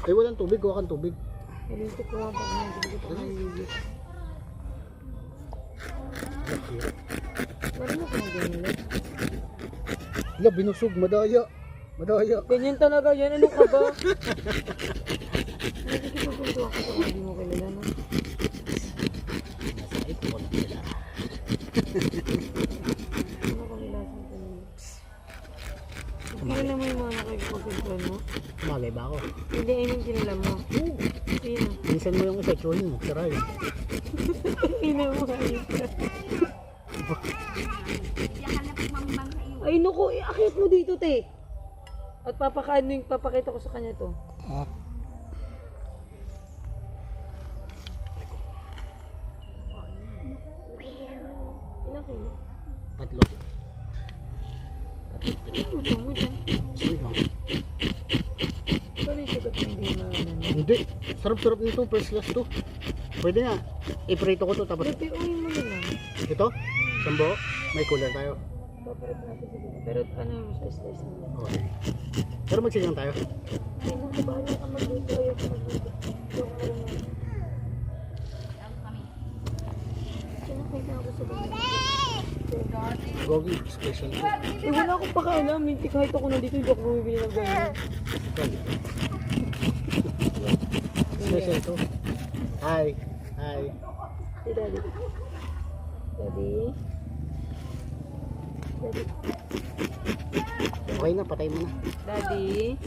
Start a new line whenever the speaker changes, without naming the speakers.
Ay, walang tubig. Kuha kang tubig.
Nalintik ko nga pa kung hindi ko nalilip. Marunong ko ng ganyan.
Hala, binusog. Madaya. Madaya.
Ganyan talaga yan. Ano ka ba? Nakikipagpunto ako sa hindi mo kilala, no?
Ay, ko lang sila.
Ano kami lasang kanina? Kilala mo yung mga nakikipagpuntuan mo?
Bagay ba ako?
Hindi, ayun yung kilala mo. Sino?
Minsan mo yung isa, tsuhin mo. Sira yun.
Ina mo ayun ka. Ay naku, akit mo dito, te. At papakita ko sa kanya to.
Ah.
Ilang kilo?
Tatlo.
Ito mo dyan.
Sige ba?
Pero yung sagot mo hindi na ano.
Hindi. Sarap-sarap nito. First class to. Pwede nga. Iprito ko to tapos.
Lutuin mo na lang.
Ito? Sambo? May cooler tayo.
Papalit natin sa dito. Pero ano yung size mo?
Okay. Pero magsigang tayo.
Ay naku, bahala ka magluto. Ayaw ka magluto. Yung ano nga. Kinakita ako sa bahay.
Gogi. Special to.
Eh wala akong pakialam. Hindi kahit ako nandito, hindi ako bumibili ng ganyan.
Special to. Hi. Hi.
Si Daddy. Daddy. Daddy.
Okay na. Patay mo na.
Daddy.